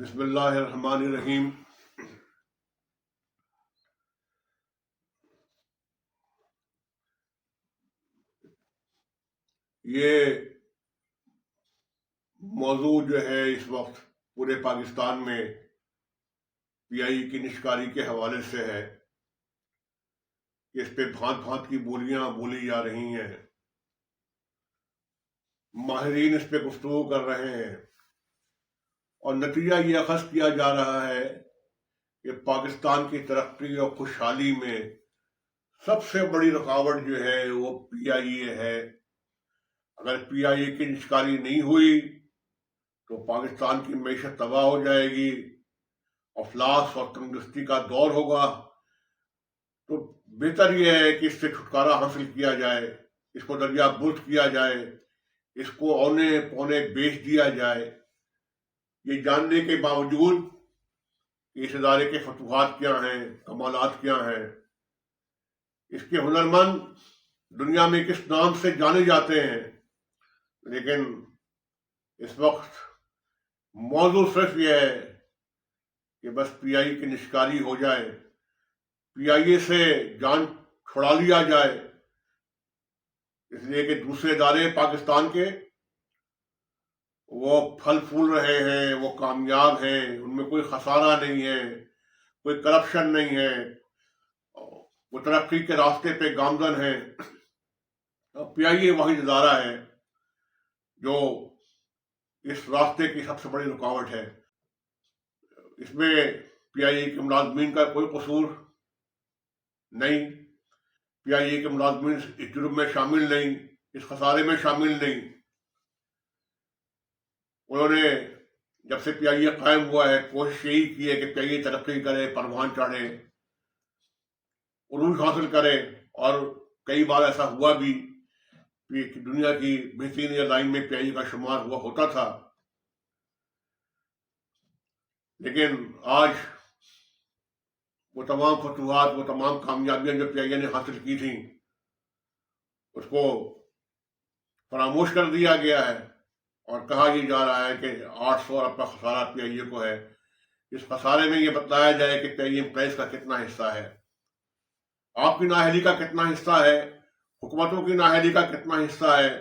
بسم اللہ الرحمن الرحیم۔ یہ موضوع جو ہے اس وقت پورے پاکستان میں پی آئی کی نشکاری کے حوالے سے ہے کہ اس پہ بھانت بھانت کی بولیاں بولی جا رہی ہیں، ماہرین اس پہ گفتگو کر رہے ہیں اور نتیجہ یہ اخذ کیا جا رہا ہے کہ پاکستان کی ترقی اور خوشحالی میں سب سے بڑی رکاوٹ جو ہے وہ پی آئی اے ہے۔ اگر پی آئی اے کی نشکاری نہیں ہوئی تو پاکستان کی معیشت تباہ ہو جائے گی، افلاس اور تنگدستی کا دور ہوگا۔ تو بہتر یہ ہے کہ اس سے چھٹکارا حاصل کیا جائے، اس کو درجہ برد کیا جائے، اس کو اونے پونے بیچ دیا جائے، یہ جاننے کے باوجود کہ اس ادارے کے فتوحات کیا ہیں، کمالات کیا ہیں، اس کے ہنرمند دنیا میں کس نام سے جانے جاتے ہیں، لیکن اس وقت موضوع صرف یہ ہے کہ بس پی آئی کی نشکاری ہو جائے، پی آئی اے سے جان چھڑا لیا جائے، اس لیے کہ دوسرے ادارے پاکستان کے وہ پھل پھول رہے ہیں، وہ کامیاب ہیں، ان میں کوئی خسارہ نہیں ہے، کوئی کرپشن نہیں ہے، وہ ترقی کے راستے پہ گامزن ہیں۔ پی آئی اے واحد ادارہ ہے جو اس راستے کی سب سے بڑی رکاوٹ ہے۔ اس میں پی آئی اے کے ملازمین کا کوئی قصور نہیں، پی آئی اے کے ملازمین اس جرم میں شامل نہیں، اس خسارے میں شامل نہیں۔ انہوں نے جب سے پی آئی اے قائم ہوا ہے کوشش یہی کی ہے کہ پی آئی اے ترقی کرے، پروان چڑھے، عروج حاصل کرے، اور کئی بار ایسا ہوا بھی کہ دنیا کی بہترین ایئر لائن میں پی آئی اے کا شمار ہوا ہوتا تھا۔ لیکن آج وہ تمام فتوحات، وہ تمام کامیابیاں جو پی آئی اے نے حاصل کی تھیں، اس کو فراموش کر دیا گیا ہے اور کہا یہ جا رہا ہے کہ 800 ارب کا خسارہ پی آئی اے کو ہے۔ اس خسارے میں یہ بتلایا جائے کہ پی آئی اے پریس کا کتنا حصہ ہے، آپ کی نااہلی کا کتنا حصہ ہے، حکومتوں کی نااہلی کا کتنا حصہ ہے۔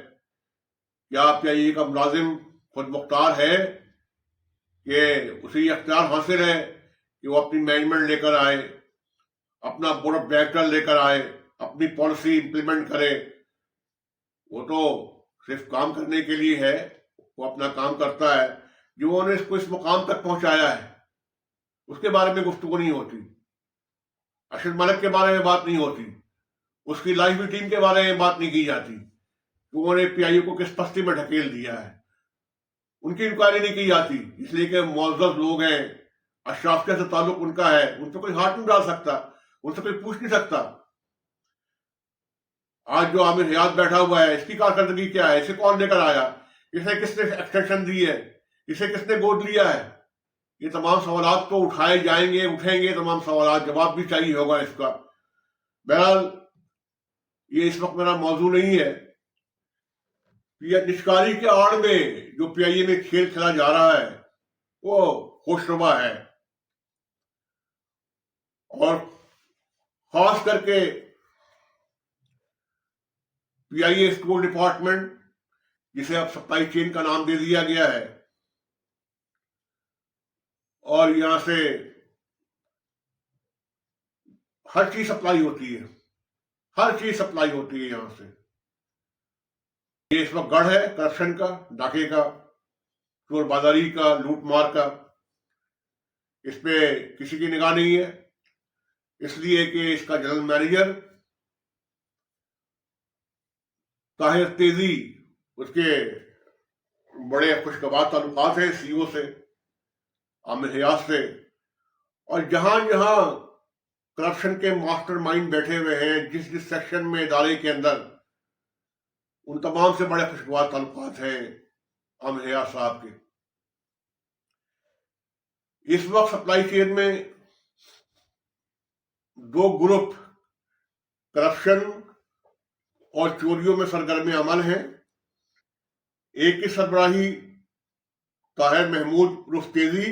کیا پی آئی اے کا ملازم خود مختار ہے کہ اسے یہ اختیار حاصل ہے کہ وہ اپنی مینجمنٹ لے کر آئے، اپنا بورڈ آف ڈائریکٹر لے کر آئے، اپنی پالیسی امپلیمنٹ کرے؟ وہ تو صرف کام کرنے کے لیے ہے، وہ اپنا کام کرتا ہے۔ جو انہوں نے اس کو اس مقام تک پہنچایا ہے اس کے بارے میں گفتگو نہیں ہوتی، ارشد ملک کے بارے میں بات نہیں ہوتی، اس کی لائف ٹیم کے بارے میں بات نہیں کی جاتی کہ انہوں نے پی آئی اے کو کس پستی میں ڈھکیل دیا ہے، ان کی انکوائری نہیں کی جاتی، اس لیے کہ معزز لوگ ہیں، اشرافیہ سے تعلق ان کا ہے، ان پہ کوئی ہاتھ نہیں ڈال سکتا، ان سے کوئی پوچھ نہیں سکتا۔ آج جو عامر حیات بیٹھا ہوا ہے، اس کی کارکردگی کیا ہے، اسے کون لے کر آیا، اسے کس نے ایکسٹینشن دی ہے، اسے کس نے گود لیا ہے؟ یہ تمام سوالات تو اٹھائے جائیں گے، اٹھیں گے تمام سوالات، جواب بھی چاہیے ہوگا اس کا۔ بہرحال یہ اس وقت میرا موضوع نہیں ہے۔ نشکاری کے آڑ میں جو پی آئی اے میں کھیل کھیلا جا رہا ہے وہ ہوشربا ہے، اور خاص کر کے پی آئی اے اسٹور ڈپارٹمنٹ، جسے اب سپلائی چین کا نام دے دیا گیا ہے، اور یہاں سے ہر چیز سپلائی ہوتی ہے، ہر چیز سپلائی ہوتی ہے یہاں سے۔ یہ اس وقت گڑھ ہے کرپشن کا، ڈاکے کا، چور بازاری کا، لوٹ مار کا۔ اس پہ کسی کی نگاہ نہیں ہے، اس لیے کہ اس کا جنرل مینیجر طاہر تیزی، اس کے بڑے خوشگوار تعلقات ہیں سی او سے، عامر حیات سے، اور جہاں جہاں کرپشن کے ماسٹر مائنڈ بیٹھے ہوئے ہیں، جس جس سیکشن میں ادارے کے اندر، ان تمام سے بڑے خوشگوار تعلقات ہیں عامر حیات صاحب کے۔ اس وقت سپلائی چین میں دو گروپ کرپشن اور چوریوں میں سرگرم عمل ہیں۔ ایک کی سربراہی طاہر محمود عرف تیزی،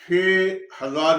6000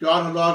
4000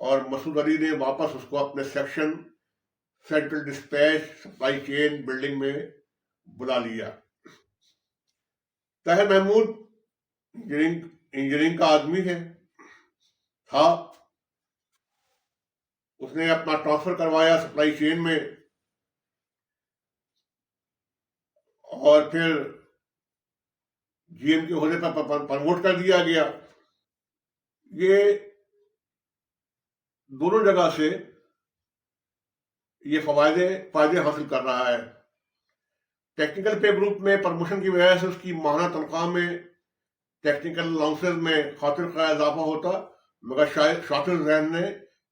اور مسعود علی نے واپس اس کو اپنے section central dispatch supply chain building میں بلا لیا۔ طاہر محمود انجینئرنگ کا آدمی تھا، اس نے اپنا ٹرانسفر کروایا سپلائی چین میں، اور پھر جی ایم کے عہدے پر پروموٹ کر دیا گیا۔ یہ دونوں جگہ سے یہ فائدے حاصل کر رہا ہے۔ ٹیکنیکل پے گروپ میں پروموشن کی وجہ سے اس کی ماہانہ تنخواہ میں ٹیکنیکل الاؤنسز میں خاطر خواہ اضافہ ہوتا، مگر شاطر ذہن نے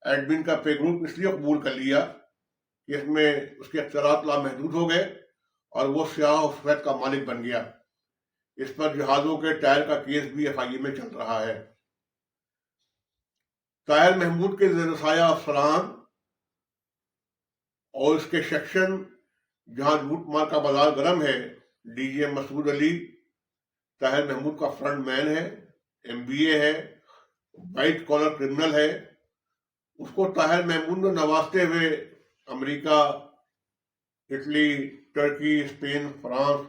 ایڈمن کا پے گروپ اس لیے قبول کر لیا کہ اس میں اس کے اختیارات لامحدود ہو گئے اور وہ سیاہ و سفید کا مالک بن گیا۔ اس پر جہازوں کے ٹائر کا کیس بھی ایف آئی اے میں چل رہا ہے۔ طاہر محمود کے زیر سایہ افسران اور اس کے سیکشن جہاں لوٹ مار کا بازار گرم ہے، ڈی جی ایم مسعود علی طاہر محمود کا فرنٹ مین ہے، ایم بی اے ہے، وائٹ کالر کرمنل ہے۔ اس کو طاہر محمود نے نوازتے ہوئے امریکہ، اٹلی، ترکی، اسپین، فرانس،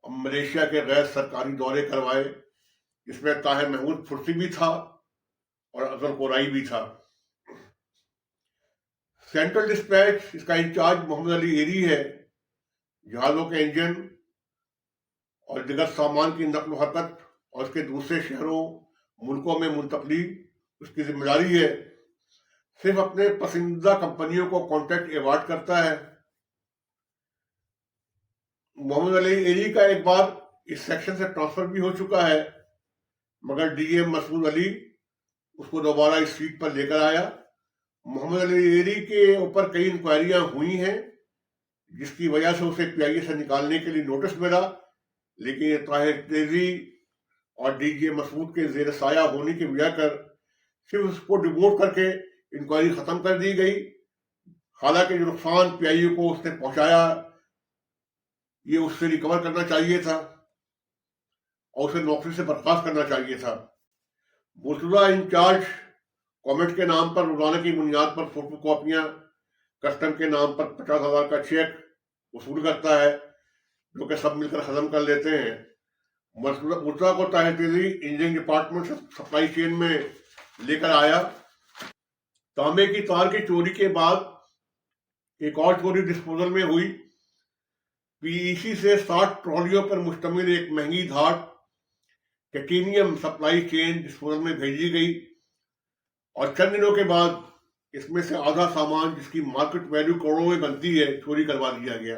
ملیشیا کے غیر سرکاری دورے کروائے، جس میں طاہر محمود فرسی بھی تھا اور اظہر قرائی بھی تھا۔ سینٹرل ڈسپیچ اس کا انچارج محمد علی ایری ہے۔ جہازوں کے انجن اور دیگر سامان کی نقل و حرکت اور اس کے دوسرے شہروں ملکوں میں منتقلی اس کی ذمہ داری ہے۔ صرف اپنے پسندیدہ کمپنیوں کو کانٹریکٹ ایوارڈ کرتا ہے۔ محمد علی ایری کا ایک بار اس سیکشن سے ٹرانسفر بھی ہو چکا ہے، مگر ڈی ایم مسعود علی اس کو دوبارہ اس سیٹ پر لے کر آیا۔ محمد علی ایری کے اوپر کئی انکوائریاں ہوئی ہیں، جس کی وجہ سے اسے پی آئی اے سے نکالنے کے لیے نوٹس ملا، لیکن یہ طاہر تیزی اور ڈی جی مسعود کے زیر سایہ ہونے کی وجہ کر صرف اس کو ڈیموٹ کر کے انکوائری ختم کر دی گئی۔ حالانکہ جو نقصان پی آئی اے کو اس نے پہنچایا یہ اس سے ریکور کرنا چاہیے تھا اور اسے نوکری سے برخاست کرنا چاہیے تھا۔ موجودہ انچارج کومنٹ کے نام پر روزانہ کی بنیاد پر فوٹو کاپیاں کسٹم کے نام پر 50,000 کا چیک وصول کرتا ہے، جو کہ سب مل کر ختم کر لیتے ہیں۔ مرتضیٰ کو طاہر تیزی انجینئرنگ ڈپارٹمنٹ سپلائی چین میں لے کر آیا۔ تانبے کی تار کی چوری کے بعد ایک اور چوری ڈسپوزل میں ہوئی۔ پی ای سی سے 60 ٹرالیوں پر مشتمل ایک مہنگی دھات ٹیٹینیم سپلائی چین ڈسپوزل میں بھیجی گئی، اور چند دنوں کے بعد اس میں سے آدھا سامان، جس کی مارکیٹ ویلیو کروڑوں میں بنتی ہے، چوری کروا دیا گیا،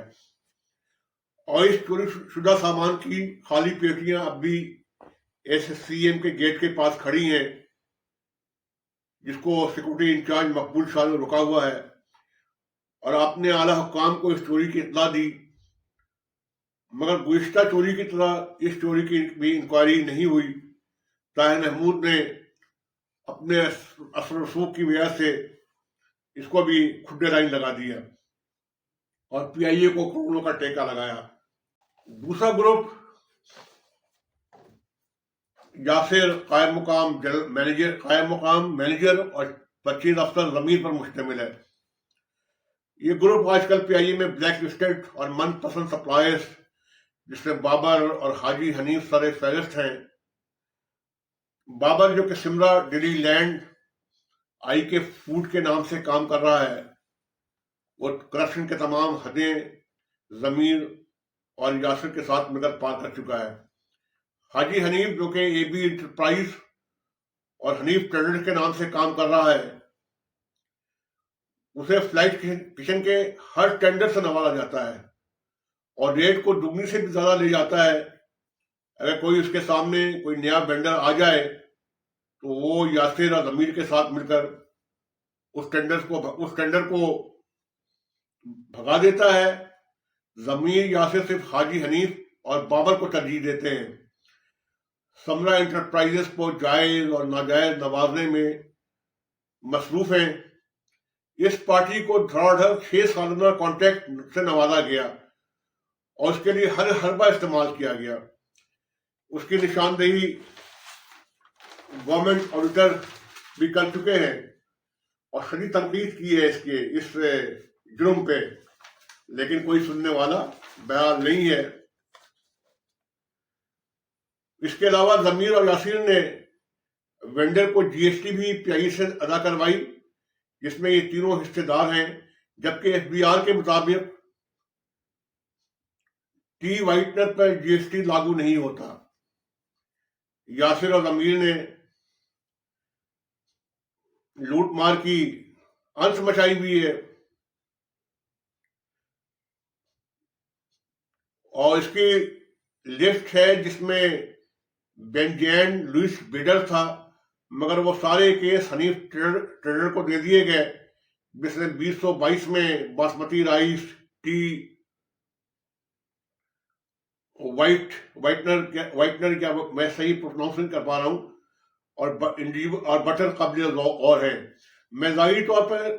اور اس چوری شدہ سامان کی خالی پیٹیاں اب بھی ایس سی ایم کے گیٹ کے پاس کھڑی ہیں، جس کو سیکورٹی انچارج مقبول شاہ نے رکا ہوا ہے، اور آپ نے اعلیٰ حکام کو اس چوری کی اطلاع دی، مگر گزشتہ چوری کی طرح اس چوری کی بھی انکوائری نہیں ہوئی۔ طاہر محمود نے اپنے اثر و رسوخ کی وجہ سے اس کو بھی کھڈے لائن لگا دیا اور پی آئی اے کو کروڑوں کا ٹیکہ لگایا۔ دوسرا گروپ یاسر قائم مقام مینیجر اور 25 افسر ضمیر پر مشتمل ہے۔ یہ گروپ آج کل پی آئی اے میں بلیک لسٹڈ اور من پسند سپلائرز، جس میں بابر اور حاجی حنیف سر فہرست ہیں۔ بابر، جو کہ سمرا ڈیلی لینڈ آئی کے فوڈ کے نام سے کام کر رہا ہے، وہ کرپشن کے تمام حدیں ضمیر اور یاسر کے ساتھ مل کر پار کر چکا ہے۔ حاجی حنیف، جو کہ اے بی انٹرپرائز اور حنیف ٹریڈرز کے نام سے کام کر رہا ہے، اسے فلائٹ کچن کے ہر ٹینڈر سے نوازا جاتا ہے اور ریٹ کو دگنی سے بھی زیادہ لے جاتا ہے۔ اگر کوئی اس کے سامنے کوئی نیا وینڈر آ جائے تو وہ یاسر اور ضمیر کے ساتھ مل کر اس ٹینڈر کو بھگا دیتا ہے۔ ضمیر یاسر صرف حاجی حنیف اور بابر کو ترجیح دیتے ہیں۔ سمرا انٹرپرائزز کو جائز اور ناجائز نوازنے میں مصروف ہیں۔ اس پارٹی کو دھڑا دھڑ 6 سالانہ کانٹریکٹ سے نوازا گیا اور اس کے لیے ہر حربہ استعمال کیا گیا۔ اس کی نشاندہی گورنمنٹ آڈیٹر بھی کر چکے ہیں۔ اور شدید تنقید کی ہے اس جرم پہ، لیکن کوئی سننے والا بہرحال نہیں ہے۔ اس کے علاوہ ضمیر اور یاسر نے وینڈر کو جی ایس ٹی بھی پی آئی سے ادا کروائی، جس میں یہ تینوں حصے دار ہیں، جبکہ ایف بی آر کے مطابق ٹی وائٹنر پر جی ایس ٹی لاگو نہیں ہوتا۔ یاسر اور ضمیر نے لوٹ مار کی انس مچائی ہوئی ہے، اور اس کی لسٹ ہے جس میں بینجین لوئس بیڈر تھا، مگر وہ سارے کیس حنیف ٹریڈر کو دے دیے گئے، جس نے 2022 میں باسمتی رائس، ٹی، وائٹنر کیا میں صحیح پروناؤنس کر پا رہا ہوں، اور بٹر قابل غور ہے۔ میں ظاہری طور پر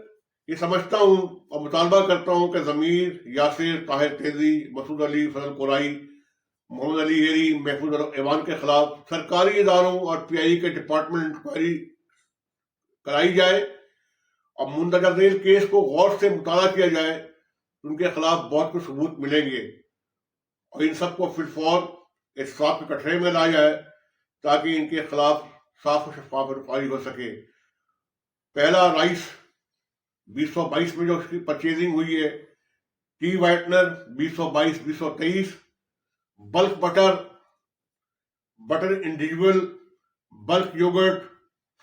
یہ سمجھتا ہوں اور مطالبہ کرتا ہوں کہ ضمیر، یاسر، طاہر تیزی، مسعود علی، فضل قرائی، محمد علی ایری، محفوظ ایوان کے خلاف سرکاری اداروں اور پی آئی کے ڈپارٹمنٹ انکوائری کرائی جائے اور مندرجہ ذیل کیس کو غور سے مطالعہ کیا جائے۔ ان کے خلاف بہت کچھ ثبوت ملیں گے، اور ان سب کو فی الفور احتساب کے کٹہرے میں لایا جائے تاکہ ان کے خلاف صاف و شفاف انکوائری ہو سکے۔ پہلا رائس 2022 میں جو اس کی پرچیزنگ ہوئی ہے، ٹی وائٹنر 2022-2023، بلک بٹر انڈیویجول، بلک یوگرٹ،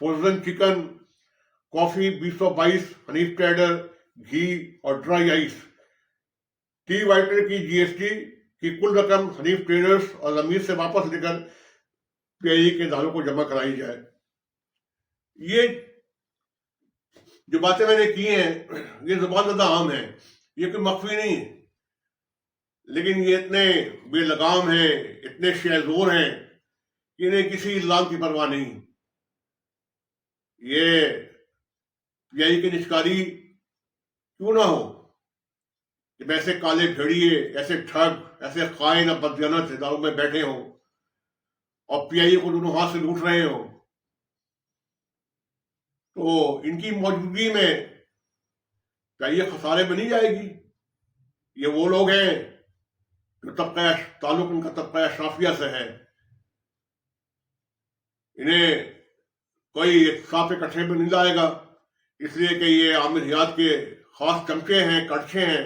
فروزن چکن، کافی 2022 حنیف ٹریڈر، گھی اور ڈرائی آئس۔ ٹی وائٹنر کی جی ایس ٹی کی کل رقم حنیف ٹریڈرز اور ضمیر سے واپس لے کر پی آئی کے اداروں کو جمع کرائی جائے۔ یہ جو باتیں میں نے کی ہیں یہ زبان زدہ عام ہیں، یہ کوئی مخفی نہیں ہے، لیکن یہ اتنے بے لگام ہیں، اتنے شہزور ہیں کہ انہیں کسی الزام کی پرواہ نہیں۔ یہ پی آئی کی نشکاری کیوں نہ ہو جب ایسے کالے بھیڑیے، ایسے ٹھگ، ایسے خائن اور بددیانت اداروں میں بیٹھے ہوں اور پی آئی کو دونوں ہاتھ سے لوٹ رہے ہوں، تو ان کی موجودگی میں کیا یہ خسارے میں نہیں جائے گی؟ یہ وہ لوگ ہیں جو تعلق ان کا طبقہ اشرافیہ سے ہے، انہیں کوئی احتساب کے کٹھے میں نہیں لائے گا، اس لیے کہ یہ عامر حیات کے خاص چمچے ہیں، کڑچھے ہیں،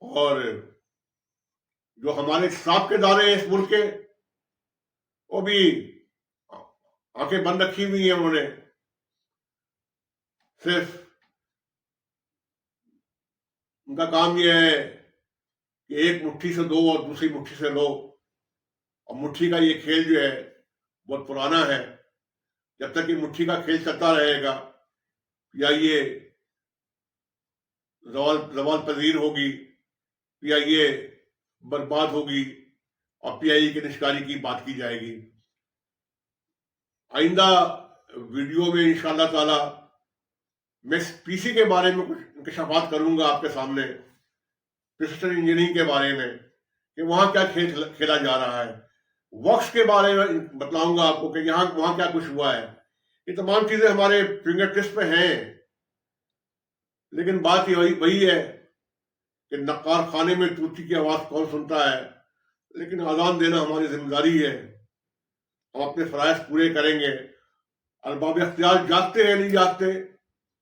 اور جو ہمارے احتساب کے دارے ہیں اس ملک کے، وہ بھی آنکھیں بند رکھی ہوئی ہیں، انہوں نے صرف ان کا کام یہ ہے کہ ایک مٹھی سے دو اور دوسری مٹھی سے لو، اور مٹھی کا یہ کھیل جو ہے بہت پرانا ہے۔ جب تک یہ مٹھی کا کھیل چلتا رہے گا یا یہ زوال پذیر ہوگی یا یہ برباد ہوگی، اور پی آئی کی نشکاری کی بات کی جائے گی۔ آئندہ ویڈیو میں انشاءاللہ تعالی میں پی سی کے بارے میں کچھ انکشافات کروں گا آپ کے سامنے، پرسسٹنٹ انجینئرنگ کے بارے میں کہ وہاں کیا کھیل کھیلا جا رہا ہے، وقت کے بارے میں بتلاؤں گا آپ کو کہ وہاں کیا کچھ ہوا ہے۔ یہ تمام چیزیں ہمارے فنگر ٹپس پہ ہیں، لیکن بات یہ وہی ہے کہ نقار خانے میں طوطی کی آواز کون سنتا ہے، لیکن اذان دینا ہماری ذمہ داری ہے، ہم اپنے فرائض پورے کریں گے۔ ارباب اختیار جاگتے ہیں نہیں جاگتے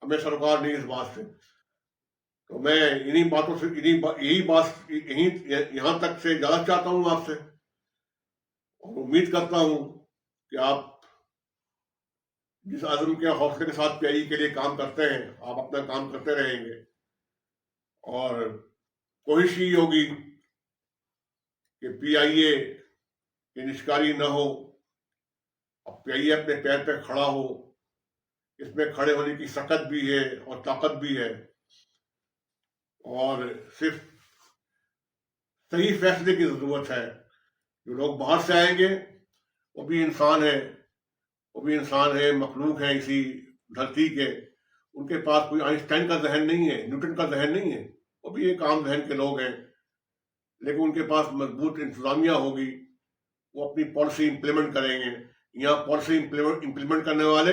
ہمیں سروکار نہیں اس بات سے۔ تو میں انہی باتوں سے یہاں تک سے اجازت چاہتا ہوں آپ سے، اور امید کرتا ہوں کہ آپ جس عزم کے حوصلے کے ساتھ پی آئی کے لیے کام کرتے ہیں، آپ اپنا کام کرتے رہیں گے، اور کوشش یہ ہوگی کہ پی آئی اے کی نشکاری نہ ہو، اور پی آئی اے اپنے پیر پہ کھڑا ہو۔ اس میں کھڑے ہونے کی سکت بھی ہے اور طاقت بھی ہے، اور صرف صحیح فیصلے کی ضرورت ہے۔ جو لوگ باہر سے آئیں گے وہ بھی انسان ہیں، مخلوق ہیں اسی دھرتی کے، ان کے پاس کوئی آئنسٹائن کا ذہن نہیں ہے، نیوٹن کا ذہن نہیں ہے، وہ بھی ایک عام ذہن کے لوگ ہیں، لیکن ان کے پاس مضبوط انتظامیہ ہوگی، وہ اپنی پالیسی امپلیمنٹ کریں گے۔ یہاں پالیسی امپلیمنٹ کرنے والے